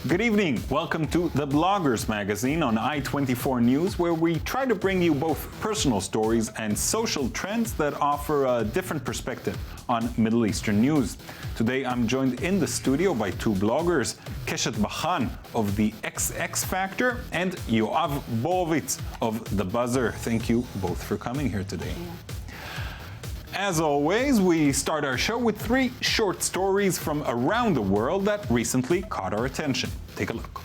Good evening. Welcome to the Bloggers magazine on I24 News, where we try to bring you both personal stories and social trends that offer a different perspective on Middle Eastern news. Today I'm joined in the studio by two bloggers, Keshet Bachan of the XX Factor and Yoav Borovitz of The Buzzer. Thank you both for coming here today. As always, we start our show with three short stories from around the world that recently caught our attention. Take a look.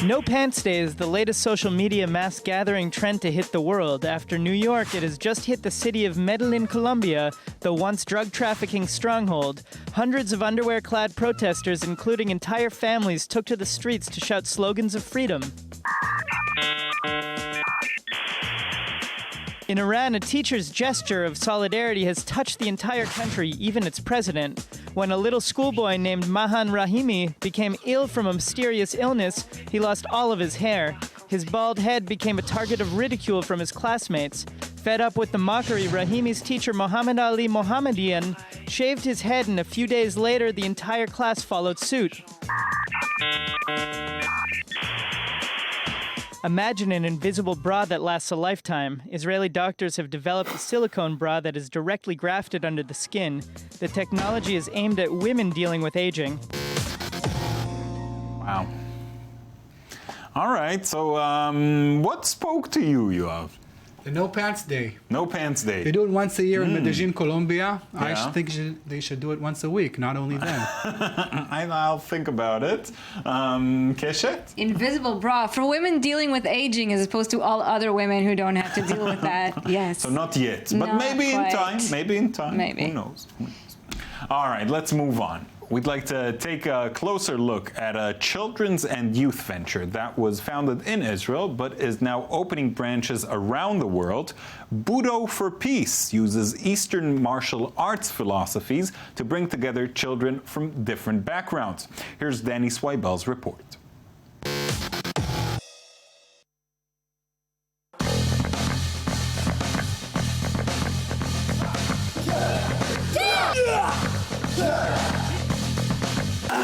No Pants Day is the latest social media mass gathering trend to hit the world. After New York, it has just hit the city of Medellin, Colombia, the once drug trafficking stronghold. Hundreds of underwear-clad protesters, including entire families, took to the streets to shout slogans of freedom. In Iran, a teacher's gesture of solidarity has touched the entire country, even its president. When a little schoolboy named Mahan Rahimi became ill from a mysterious illness, he lost all of his hair. His bald head became a target of ridicule from his classmates. Fed up with the mockery, Rahimi's teacher Mohammed Ali Mohammedian shaved his head, and a few days later, the entire class followed suit. Imagine an invisible bra that lasts a lifetime. Israeli doctors have developed a silicone bra that is directly grafted under the skin. The technology is aimed at women dealing with aging. Wow. All right, so what spoke to you, Yoav? The No Pants Day. No Pants Day. They do it once a year in Medellin, Colombia. Yeah. I think they should do it once a week, not only then. I'll think about it. Keshet? Invisible bra for women dealing with aging as opposed to all other women who don't have to deal with that. Yes. So not yet, but Not maybe quite. in time. Maybe in time. Maybe. Who knows? All right, let's move on. We'd like to take a closer look at a children's and youth venture that was founded in Israel but is now opening branches around the world. Budo For Peace uses Eastern martial arts philosophies to bring together children from different backgrounds. Here's Danny Swibel's report.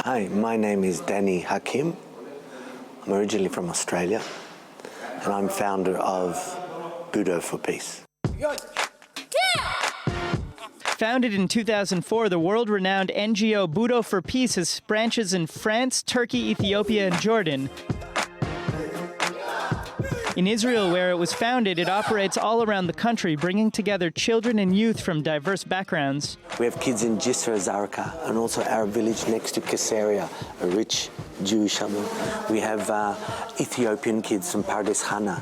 Hi, my name is Danny Hakim. I'm originally from Australia, and I'm founder of Budo For Peace. Founded in 2004, the world-renowned NGO Budo For Peace has branches in France, Turkey, Ethiopia, and Jordan. In Israel, where it was founded, it operates all around the country, bringing together children and youth from diverse backgrounds. We have kids in Jisr Zarqa and also Arab village next to Caesarea, a rich Jewish suburb. We have Ethiopian kids from Pardes Khana.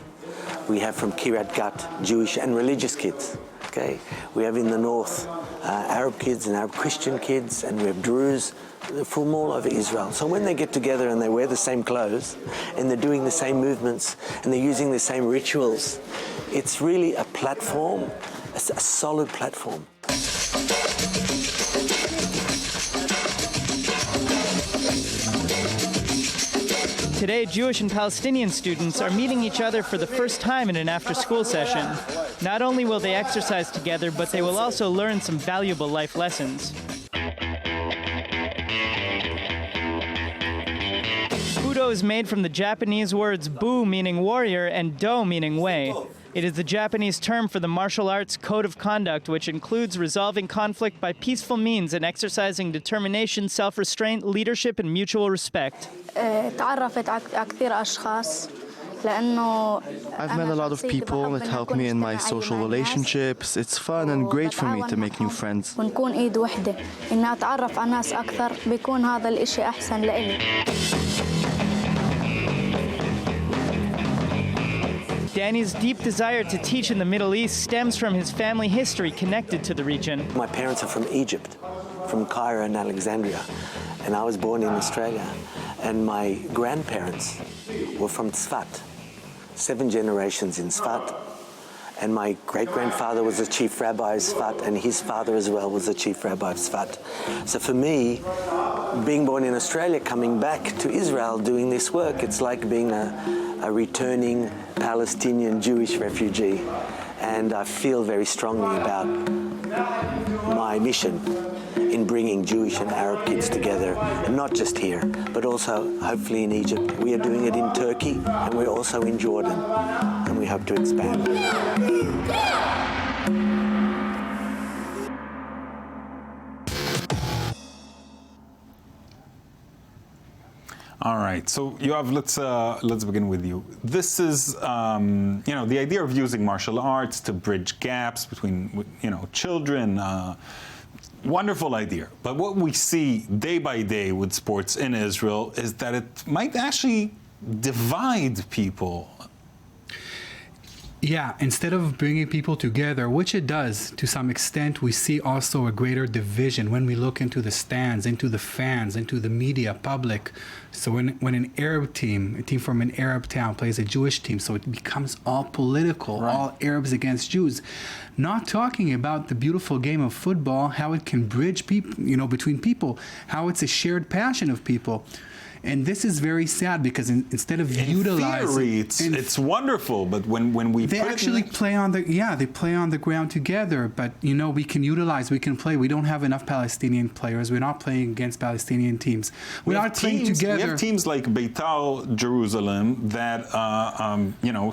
We have from Kiryat Gat, Jewish and religious kids. Okay, we have in the north Arab kids and Arab Christian kids, and we have Druze from all over Israel. So when they get together and they wear the same clothes and they're doing the same movements and they're using the same rituals, it's really a platform, a solid platform. Today, Jewish and Palestinian students are meeting each other for the first time in an after-school session. Not only will they exercise together, but they will also learn some valuable life lessons. Budo is made from the Japanese words bu meaning warrior and do meaning way. It is the Japanese term for the martial arts code of conduct, which includes resolving conflict by peaceful means and exercising determination, self-restraint, leadership, and mutual respect. I've met a lot of people that help me in my social relationships. It's fun and great for me to make new friends. Danny's deep desire to teach in the Middle East stems from his family history connected to the region. My parents are from Egypt, from Cairo and Alexandria, and I was born in Australia. And my grandparents were from Tzfat, 7 generations in Tzfat. And my great-grandfather was the chief rabbi of Tzfat, and his father as well was the chief rabbi of Tzfat. So for me, being born in Australia, coming back to Israel, doing this work, it's like being a returning Palestinian Jewish refugee. and I feel very strongly about my mission in bringing Jewish and Arab kids together, and not just here, but also hopefully in Egypt. We are doing it in Turkey, and we're also in Jordan, and we hope to expand. All right, so Yoav, let's begin with you. This is, the idea of using martial arts to bridge gaps between, children. Wonderful idea. But what we see day by day with sports in Israel is that it might actually divide people. Yeah, instead of bringing people together, which it does to some extent, we see also a greater division when we look into the stands, into the fans, into the media, public. So when an Arab team, a team from an Arab town plays a Jewish team, so it becomes all political, right. All Arabs against Jews. Not talking about the beautiful game of football, how it can bridge people, between people, how it's a shared passion of people. And this is very sad because instead of utilizing, in theory, it's wonderful, but when we they actually play on the ground together. But we can play. We don't have enough Palestinian players. We're not playing against Palestinian teams. We're not playing together. We have teams like Beitar Jerusalem that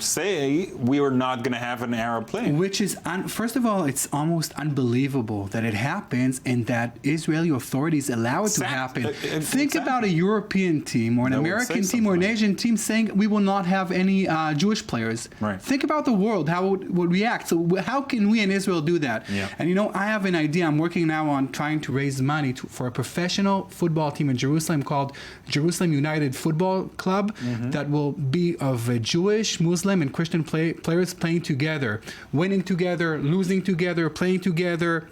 say we are not going to have an Arab play. Which is first of all, it's almost unbelievable that it happens and that Israeli authorities allow it to happen. Think about a European team or an American team or an Asian team saying we will not have any Jewish players. Right. Think about the world, how it would react. So how can we in Israel do that? Yeah. And I have an idea. I'm working now on trying to raise money for a professional football team in Jerusalem called Jerusalem United Football Club that will be of Jewish, Muslim, and Christian players playing together, winning together, losing together, playing together,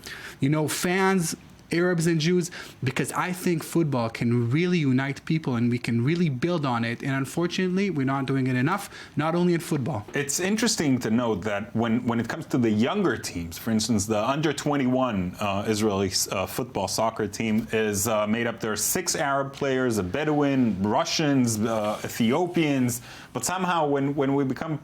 fans, Arabs and Jews, because I think football can really unite people and we can really build on it. And unfortunately, we're not doing it enough, not only in football. It's interesting to note that when it comes to the younger teams, for instance, the under-21 Israeli football soccer team is made up. There are 6 Arab players, a Bedouin, Russians, Ethiopians, but somehow when we become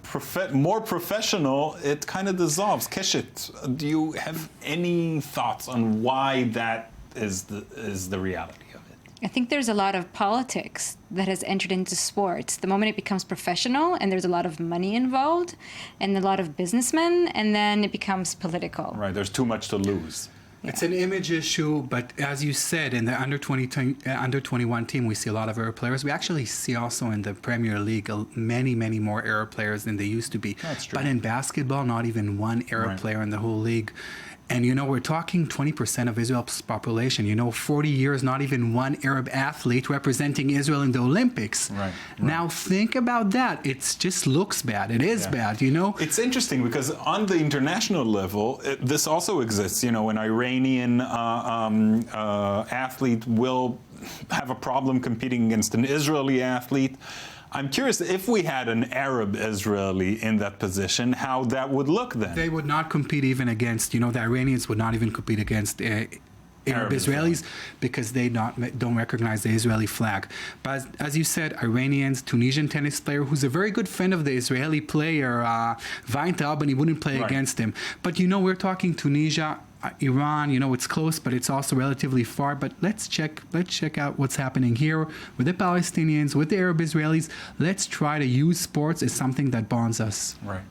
more professional, it kind of dissolves. Keshet, do you have any thoughts on why that is the reality of it? I think there's a lot of politics that has entered into sports. The moment it becomes professional and there's a lot of money involved and a lot of businessmen, and then it becomes political. Right, there's too much to lose. Yeah. It's an image issue, but as you said, in the under-21 team, we see a lot of Arab players. We actually see also in the Premier League many, many more Arab players than they used to be. That's true. But in basketball, not even one Arab player in the whole league. And we're talking 20% of Israel's population. 40 years, not even one Arab athlete representing Israel in the Olympics. Right. Now think about that. It just looks bad. It is bad, It's interesting because on the international level, this also exists. An Iranian athlete will have a problem competing against an Israeli athlete. I'm curious if we had an Arab Israeli in that position, how that would look then. They would not compete even against, the Iranians would not even compete against Arab Israelis because they don't recognize the Israeli flag. But as you said, Iranians, Tunisian tennis player who's a very good friend of the Israeli player, Weintraub, and he wouldn't play against him. But we're talking Tunisia, Iran, it's close, but it's also relatively far. But let's check out what's happening here with the Palestinians, with the Arab Israelis. Let's try to use sports as something that bonds us. Right.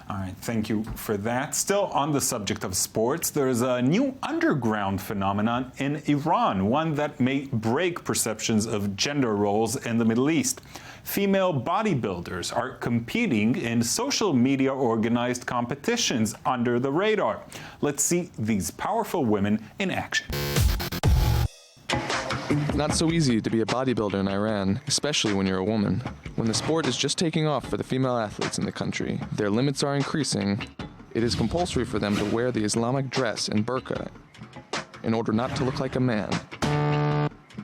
All right, thank you for that. Still on the subject of sports, there is a new underground phenomenon in Iran, one that may break perceptions of gender roles in the Middle East. Female bodybuilders are competing in social media organized competitions under the radar. Let's see these powerful women in action. Not so easy to be a bodybuilder in Iran, especially when you're a woman. When the sport is just taking off for the female athletes in the country, their limits are increasing. It is compulsory for them to wear the Islamic dress and burqa in order not to look like a man.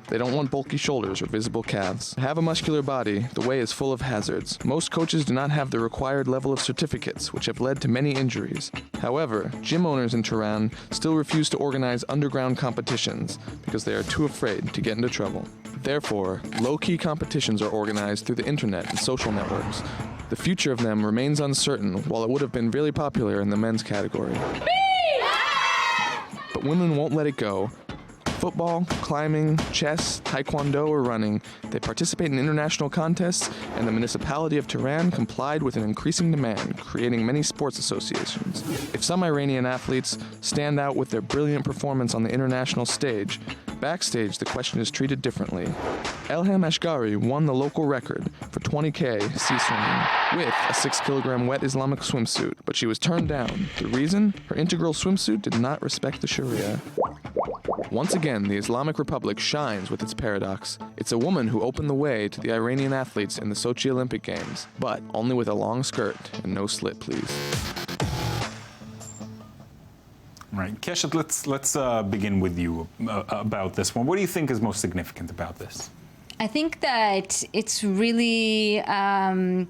They don't want bulky shoulders or visible calves. To have a muscular body, the way is full of hazards. Most coaches do not have the required level of certificates, which have led to many injuries. However, gym owners in Tehran still refuse to organize underground competitions because they are too afraid to get into trouble. Therefore, low-key competitions are organized through the internet and social networks. The future of them remains uncertain, while it would have been really popular in the men's category. But women won't let it go. Football, climbing, chess, taekwondo, or running, they participate in international contests, and the municipality of Tehran complied with an increasing demand, creating many sports associations. If some Iranian athletes stand out with their brilliant performance on the international stage, backstage the question is treated differently. Elham Ashgari won the local record for 20K sea swimming with a 6-kilogram wet Islamic swimsuit, but she was turned down. The reason? Her integral swimsuit did not respect the Sharia. Once again, the Islamic Republic shines with its paradox. It's a woman who opened the way to the Iranian athletes in the Sochi Olympic Games, but only with a long skirt and no slit, please. Right, Keshet, let's begin with you about this one. What do you think is most significant about this? I think that it's really kind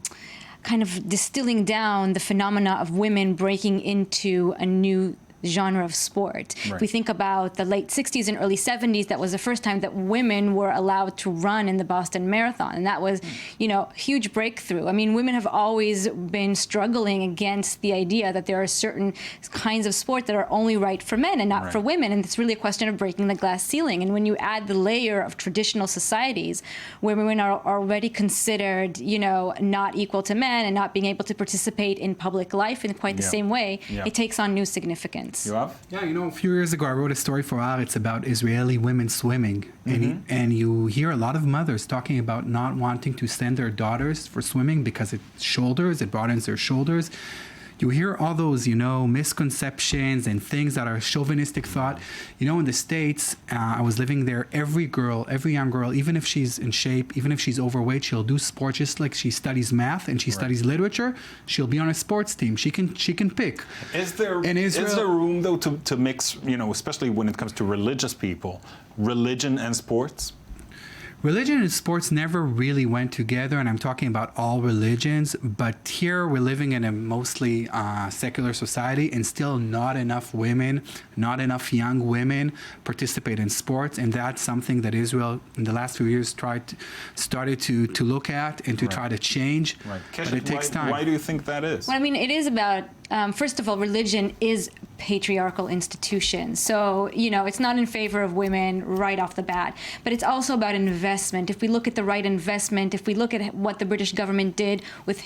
of distilling down the phenomena of women breaking into a new genre of sport. Right. If we think about the late 60s and early 70s, that was the first time that women were allowed to run in the Boston Marathon. And that was, you know, huge breakthrough. I mean, women have always been struggling against the idea that there are certain kinds of sport that are only right for men and not for women. And it's really a question of breaking the glass ceiling. And when you add the layer of traditional societies where women are already considered, you know, not equal to men and not being able to participate in public life in quite the same way, it takes on new significance. Yoav? Yeah, you know, a few years ago I wrote a story for Haaretz about Israeli women swimming. And you hear a lot of mothers talking about not wanting to send their daughters for swimming because it broadens their shoulders. You hear all those, you know, misconceptions and things that are chauvinistic thought. You know, in the States, I was living there, every young girl, even if she's in shape, even if she's overweight, she'll do sports just like she studies math and she studies literature. She'll be on a sports team. She can pick. Is there room, though, to mix, you know, especially when it comes to religious people, religion and sports? Religion and sports never really went together, and I'm talking about all religions, but here we're living in a mostly secular society, and still not enough women, not enough young women participate in sports, and that's something that Israel in the last few years started to look at and to try to change, but it takes time. Why do you think that is? Well, I mean, it is about, first of all, religion is patriarchal institution. So, you know, it's not in favor of women right off the bat, but it's also about investment. If we look at the right investment, if we look at what the British government did with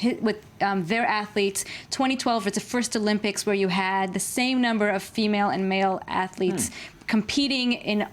their athletes, 2012 was the first Olympics where you had the same number of female and male athletes competing in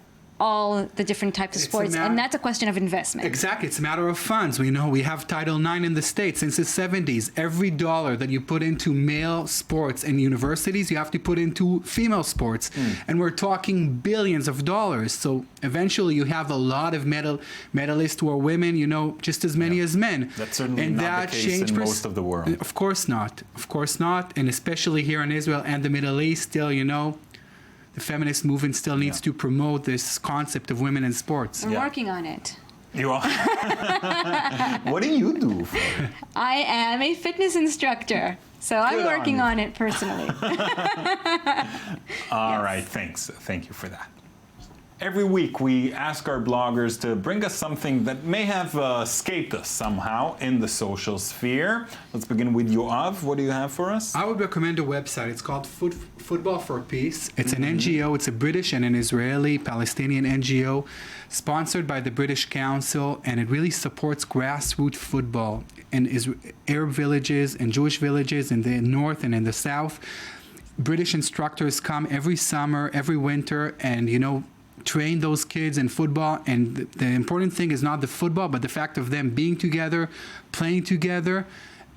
all the different types of sports, and that's a question of investment. Exactly, it's a matter of funds. We know we have Title IX in the States since the 70s. Every dollar that you put into male sports and universities, you have to put into female sports. And we're talking billions of dollars. So eventually you have a lot of medalists who are women, you know, just as many as men. That's certainly not the case in most of the world. Of course not. Of course not. And especially here in Israel and the Middle East, still, you know, the feminist movement still needs to promote this concept of women in sports. We're working on it. You are? What do you do for it? I am a fitness instructor, so I'm working on it personally. All right, thanks. Thank you for that. Every week we ask our bloggers to bring us something that may have escaped us somehow in the social sphere. Let's begin with Yoav. What do you have for us? I would recommend a website. It's called Football for Peace. It's an NGO. It's a British and an Israeli Palestinian NGO sponsored by the British Council, and it really supports grassroots football in Arab villages and Jewish villages in the north and in the south. British instructors come every summer, every winter, and, you know, train those kids in football. And the important thing is not the football, but the fact of them being together, playing together.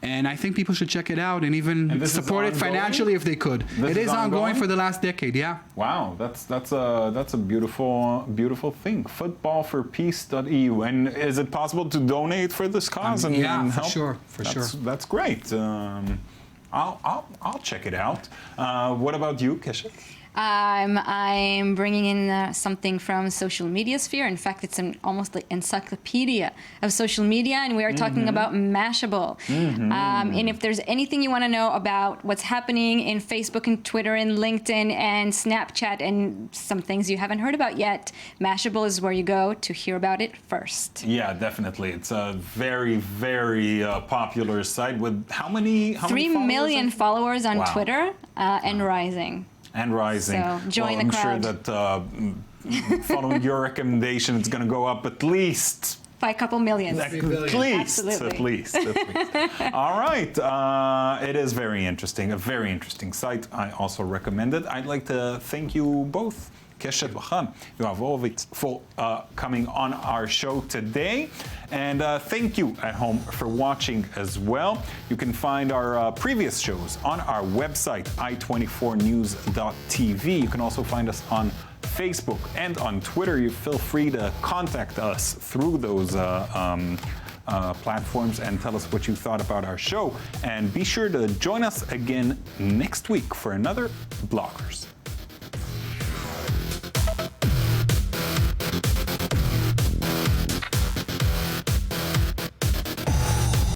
And I think people should check it out and even support it financially if they could. It is ongoing for the last decade, yeah. Wow, that's a beautiful thing. Footballforpeace.eu. And is it possible to donate for this cause and help? For sure. That's great. I'll check it out. What about you, Keshet? I'm bringing in something from social media sphere. In fact, it's almost like encyclopedia of social media, and we are talking about Mashable. And if there's anything you want to know about what's happening in Facebook and Twitter and LinkedIn and Snapchat and some things you haven't heard about yet, Mashable is where you go to hear about it first. Yeah, definitely. It's a very, very popular site with how many 3 million followers on Twitter and rising. And rising. So join the crowd. I'm sure that following your recommendation, it's going to go up at least by a couple million. At least. Absolutely. All right. It is very interesting, a very interesting site. I also recommend it. I'd like to thank you both, Keshet Bachan, Yoav, for coming on our show today. And thank you at home for watching as well. You can find our previous shows on our website, i24news.tv. You can also find us on Facebook and on Twitter. You feel free to contact us through those platforms and tell us what you thought about our show. And be sure to join us again next week for another Bloggers.